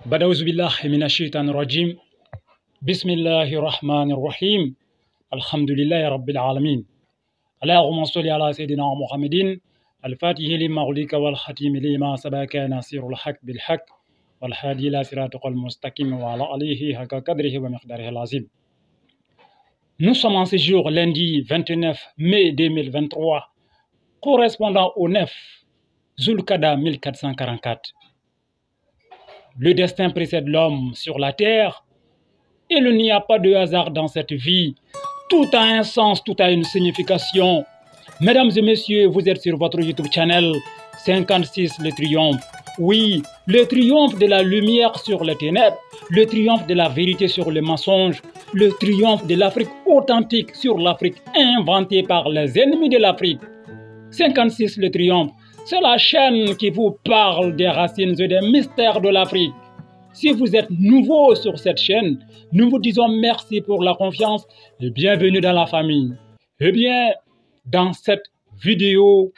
بدأوز بالله من الشيطان الرجيم بسم الله الرحمن الرحيم الحمد لله رب العالمين اللهم صل على سيدنا محمد الفاتح لما أغلق والختيم لما سبق ناصر الحق بالحق والهادي إلى صراطك المستقيم وعلى آله حق قدره ومقداره العظيم. Nous sommes en ce jour lundi 29 mai 2023 correspondant au 9 Zulqada 1444. Le destin précède l'homme sur la terre et il n'y a pas de hasard dans cette vie. Tout a un sens, tout a une signification. Mesdames et messieurs, vous êtes sur votre YouTube channel 56 le triomphe. Oui, le triomphe de la lumière sur les ténèbres, le triomphe de la vérité sur le mensonge, le triomphe de l'Afrique authentique sur l'Afrique inventée par les ennemis de l'Afrique. 56 le triomphe, c'est la chaîne qui vous parle des racines et des mystères de l'Afrique. Si vous êtes nouveau sur cette chaîne, nous vous disons merci pour la confiance et bienvenue dans la famille. Eh bien, dans cette vidéo,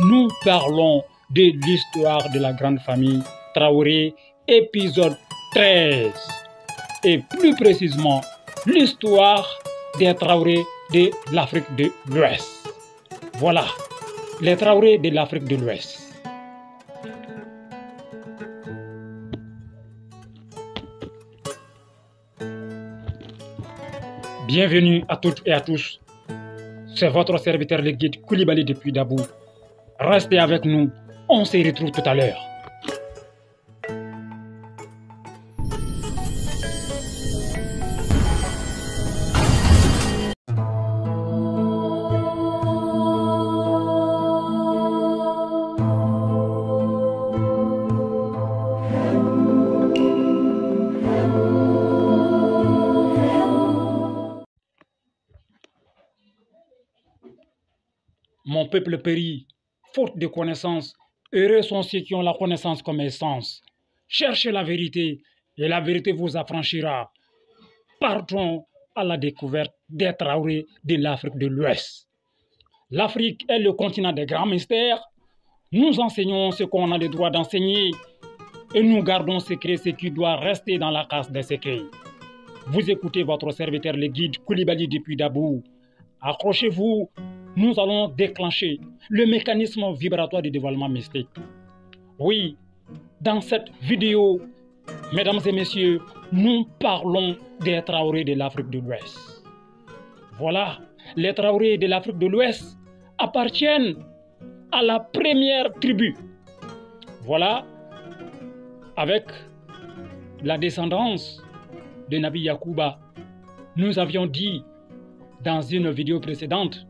nous parlons de l'histoire de la grande famille Traoré, épisode 13. Et plus précisément, l'histoire des Traoré de l'Afrique de l'Ouest. Voilà, les Traoré de l'Afrique de l'Ouest. Bienvenue à toutes et à tous. C'est votre serviteur le guide Koulibaly depuis Dabou. Restez avec nous, on se retrouve tout à l'heure. Mon peuple périt, faute de connaissance. Heureux sont ceux qui ont la connaissance comme essence. Cherchez la vérité et la vérité vous affranchira. Partons à la découverte des Traoré de l'Afrique de l'Ouest. L'Afrique est le continent des grands mystères. Nous enseignons ce qu'on a le droit d'enseigner et nous gardons secret ce qui doit rester dans la case des secrets. Vous écoutez votre serviteur le guide Koulibaly depuis Dabou. Accrochez-vous. Nous allons déclencher le mécanisme vibratoire du dévoilement mystique. Oui, dans cette vidéo, mesdames et messieurs, nous parlons des Traoré de l'Afrique de l'Ouest. Voilà, les Traoré de l'Afrique de l'Ouest appartiennent à la première tribu. Voilà, avec la descendance de Nabi Yacouba. Nous avions dit dans une vidéo précédente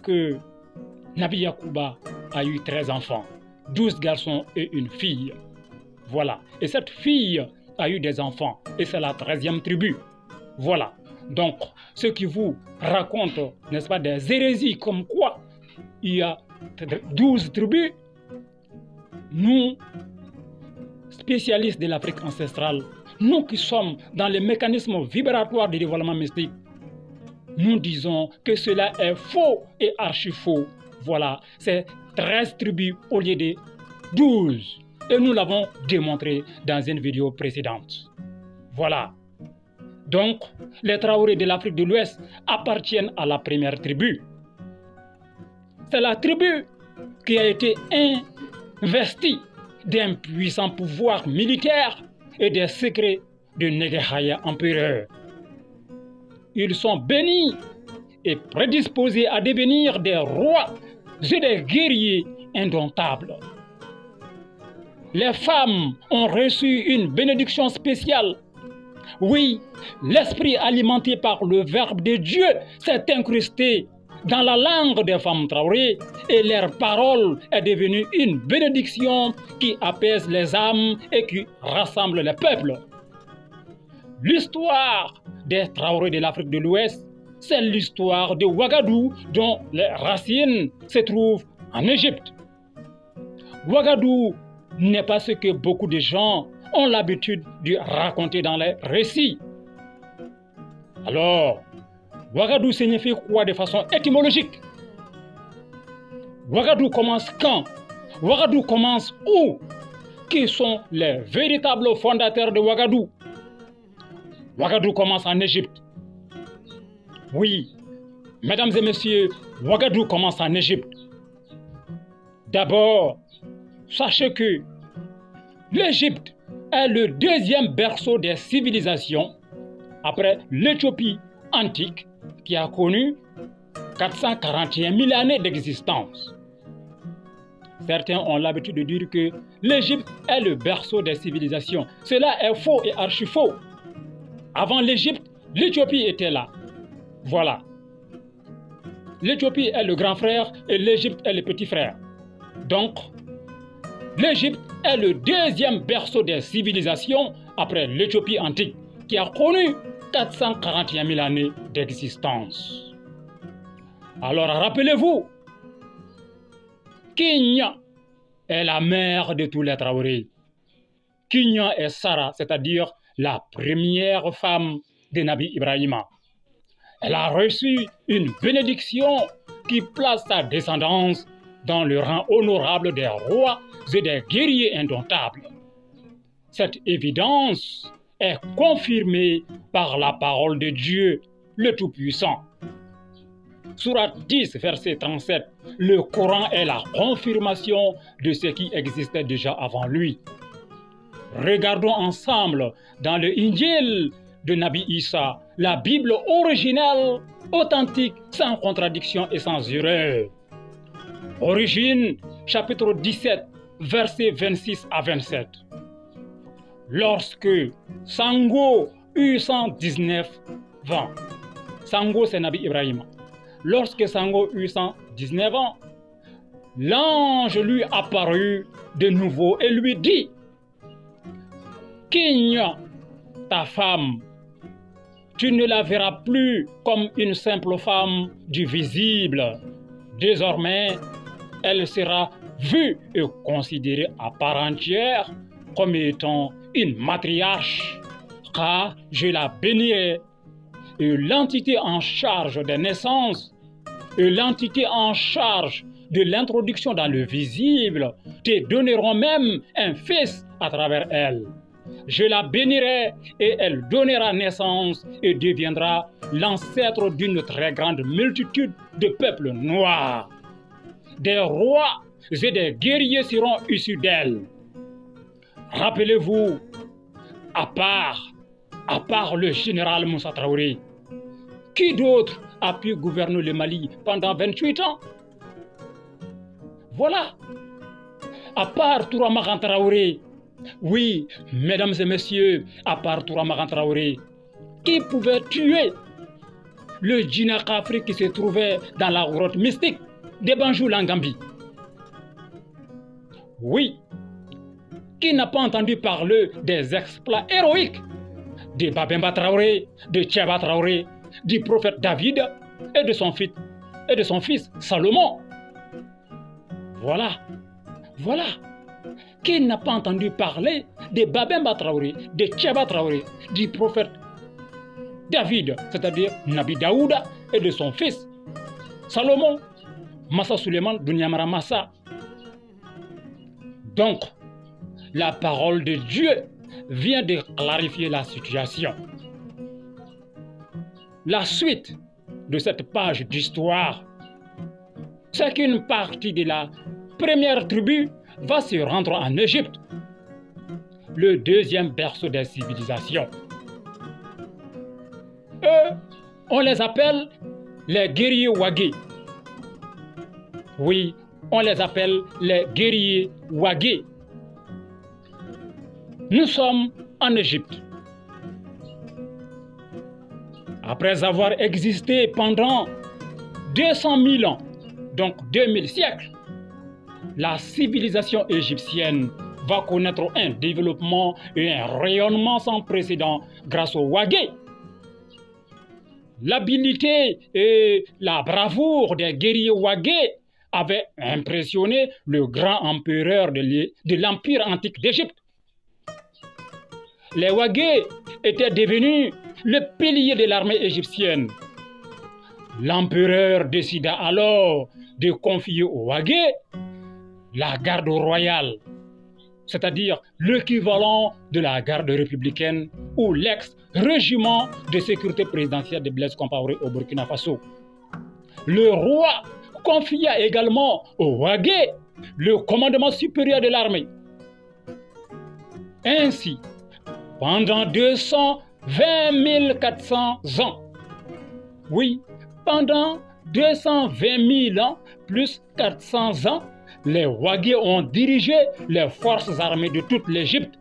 que Nabi Yacouba a eu 13 enfants, 12 garçons et une fille. Voilà. Et cette fille a eu des enfants et c'est la 13e tribu. Voilà. Donc, ce qui vous raconte, n'est-ce pas, des hérésies comme quoi il y a 12 tribus, nous, spécialistes de l'Afrique ancestrale, nous qui sommes dans les mécanismes vibratoires du dévoilement mystique, nous disons que cela est faux et archi faux. Voilà, c'est 13 tribus au lieu de 12. Et nous l'avons démontré dans une vidéo précédente. Voilà. Donc, les Traoré de l'Afrique de l'Ouest appartiennent à la première tribu. C'est la tribu qui a été investie d'un puissant pouvoir militaire et des secrets de Negehaya empereur. Ils sont bénis et prédisposés à devenir des rois et des guerriers indomptables. Les femmes ont reçu une bénédiction spéciale. Oui, l'esprit alimenté par le Verbe de Dieu s'est incrusté dans la langue des femmes Traoré et leur parole est devenue une bénédiction qui apaise les âmes et qui rassemble les peuples. L'histoire des Traoré de l'Afrique de l'Ouest, c'est l'histoire de Ouagadougou dont les racines se trouvent en Égypte. Ouagadougou n'est pas ce que beaucoup de gens ont l'habitude de raconter dans les récits. Alors, Ouagadougou signifie quoi de façon étymologique? Ouagadougou commence quand? Ouagadougou commence où? qui sont les véritables fondateurs de Ouagadougou. Ouagadougou commence en Égypte. Oui, mesdames et messieurs, Ouagadougou commence en Égypte. D'abord, sachez que l'Égypte est le deuxième berceau des civilisations après l'Éthiopie antique qui a connu 441 000 années d'existence. Certains ont l'habitude de dire que l'Égypte est le berceau des civilisations. Cela est faux et archi faux. Avant l'Égypte, l'Éthiopie était là. Voilà. L'Éthiopie est le grand frère et l'Égypte est le petit frère. Donc, l'Égypte est le deuxième berceau des civilisations après l'Éthiopie antique qui a connu 441 000 années d'existence. Alors rappelez-vous, Kenya est la mère de tous les Traoré. Kenya est Sarah, c'est-à-dire la première femme de Nabi Ibrahima. Elle a reçu une bénédiction qui place sa descendance dans le rang honorable des rois et des guerriers indomptables. Cette évidence est confirmée par la parole de Dieu, le Tout-Puissant. Sourate 10, verset 37, le Coran est la confirmation de ce qui existait déjà avant lui. Regardons ensemble dans le Injil de Nabi Issa, la Bible originelle, authentique, sans contradiction et sans erreur. Origine, chapitre 17, versets 26 à 27. Lorsque Sango eut 119 ans, Sango c'est Nabi Ibrahim. Lorsque Sango eut 119 ans, l'ange lui apparut de nouveau et lui dit: Kenya, ta femme, tu ne la verras plus comme une simple femme du visible. Désormais, elle sera vue et considérée à part entière comme étant une matriarche, car je la bénirai. Et l'entité en charge des naissances et l'entité en charge de l'introduction dans le visible te donneront même un fils à travers elle. Je la bénirai et elle donnera naissance et deviendra l'ancêtre d'une très grande multitude de peuples noirs. Des rois et des guerriers seront issus d'elle. Rappelez-vous, à part le général Moussa Traoré, qui d'autre a pu gouverner le Mali pendant 28 ans? Voilà. À part Touramagan Traoré, oui, mesdames et messieurs, à part Touramagan Traoré, qui pouvait tuer le Djinna Kafri qui se trouvait dans la grotte mystique de Banjul en Gambie? Oui. Qui n'a pas entendu parler des exploits héroïques de Babemba Traoré, de Tchaba Traoré, du prophète David et de son fils Salomon? Voilà. Qui n'a pas entendu parler de Babemba Traoré, de Tchaba Traoré, du prophète David, c'est-à-dire Nabi Daouda, et de son fils Salomon, Massa Suleiman, Dunyamara Massa? Donc, la parole de Dieu vient de clarifier la situation. La suite de cette page d'histoire, c'est qu'une partie de la première tribu va se rendre en Égypte, le deuxième berceau des civilisations. Eux, on les appelle les guerriers Ouagé. Oui, on les appelle les guerriers Ouagé. Nous sommes en Égypte. Après avoir existé pendant 200 000 ans, donc 2000 siècles, la civilisation égyptienne va connaître un développement et un rayonnement sans précédent grâce aux Ouagé. L'habileté et la bravoure des guerriers Ouagé avaient impressionné le grand empereur de l'Empire antique d'Égypte. Les Ouagé étaient devenus le pilier de l'armée égyptienne. L'empereur décida alors de confier aux Ouagé la garde royale. c'est-à-dire l'équivalent de la garde républicaine ou l'ex-régiment de sécurité présidentielle de Blaise Compaoré au Burkina Faso. Le roi confia également au Ouagué le commandement supérieur de l'armée. Ainsi, pendant 220 400 ans, oui, pendant 220 000 ans plus 400 ans, les Ouagués ont dirigé les forces armées de toute l'Égypte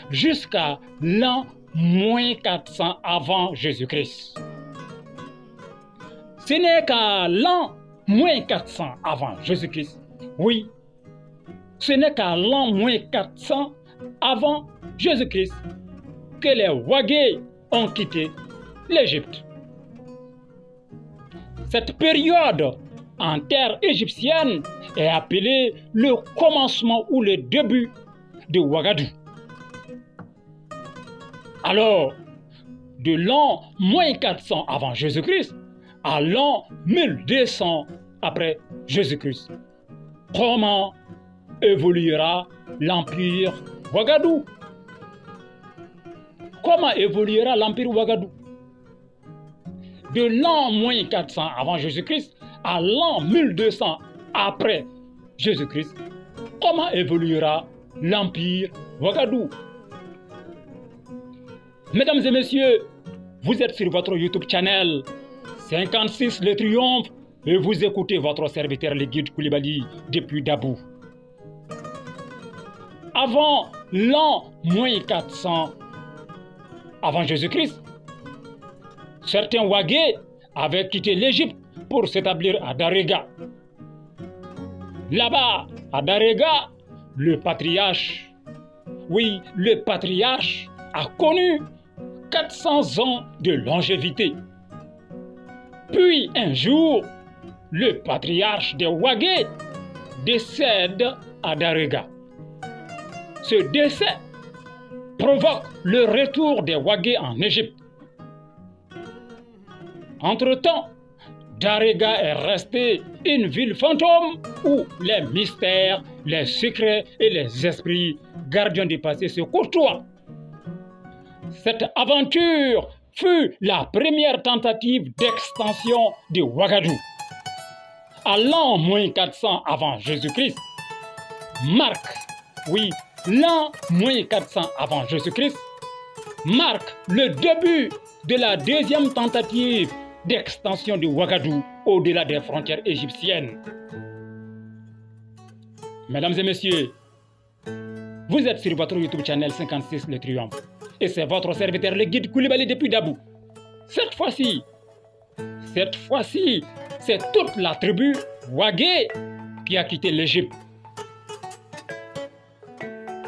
jusqu'à l'an -400 avant Jésus-Christ. Ce n'est qu'à l'an -400 avant Jésus-Christ, oui, ce n'est qu'à l'an -400 avant Jésus-Christ que les Ouagués ont quitté l'Égypte. Cette période en terre égyptienne est appelée le commencement ou le début de Ouagadougou. Alors, de l'an -400 avant Jésus-Christ à l'an 1200 après Jésus-Christ, comment évoluera l'empire Ouagadougou? Comment évoluera l'empire Ouagadougou? De l'an -400 avant Jésus-Christ à l'an 1200 après Jésus-Christ, comment évoluera l'empire Ouagadougou? Mesdames et messieurs, vous êtes sur votre YouTube channel 56 Le Triomphe et vous écoutez votre serviteur le guide Koulibaly depuis Dabou. Avant l'an -400 avant Jésus-Christ, certains Ouagués avaient quitté l'Égypte pour s'établir à Darega. Là-bas, à Darega, le patriarche, oui, le patriarche a connu 400 ans de longévité. Puis un jour, le patriarche des Ouagués décède à Darega. Ce décès provoque le retour des Ouagués en Égypte. Entre-temps, Darega est restée une ville fantôme où les mystères, les secrets et les esprits gardiens du passé se côtoient. Cette aventure fut la première tentative d'extension de Ouagadougou. À l'an -400 avant Jésus-Christ, marque, oui, l'an -400 avant Jésus-Christ, marque le début de la deuxième tentative d'extension de Ouagadougou au-delà des frontières égyptiennes. Mesdames et messieurs, vous êtes sur votre YouTube channel 56 Le Triomphe et c'est votre serviteur le guide Koulibaly depuis Dabou. Cette fois-ci, c'est toute la tribu Ouagué qui a quitté l'Égypte.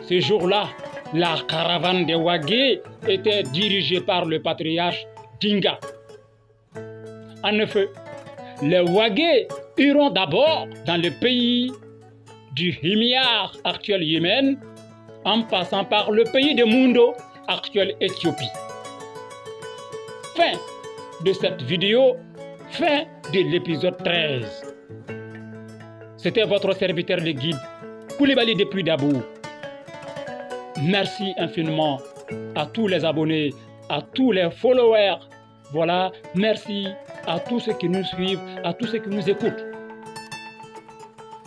Ce jour-là, la caravane des Ouagués était dirigée par le patriarche Dinga. En effet, les Ouagués iront d'abord dans le pays du Himyar, actuel Yémen, en passant par le pays de Mundo, actuelle Éthiopie. Fin de cette vidéo, fin de l'épisode 13. C'était votre serviteur le guide Koulibaly depuis Dabou. Merci infiniment à tous les abonnés, à tous les followers. Voilà, merci à tous ceux qui nous suivent, à tous ceux qui nous écoutent.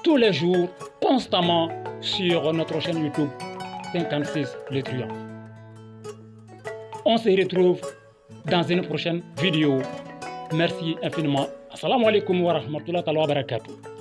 Tous les jours, constamment sur notre chaîne YouTube 56 Le Triomphe. On se retrouve dans une prochaine vidéo. Merci infiniment. Assalamu alaikum wa rahmatullahi wa barakatuh.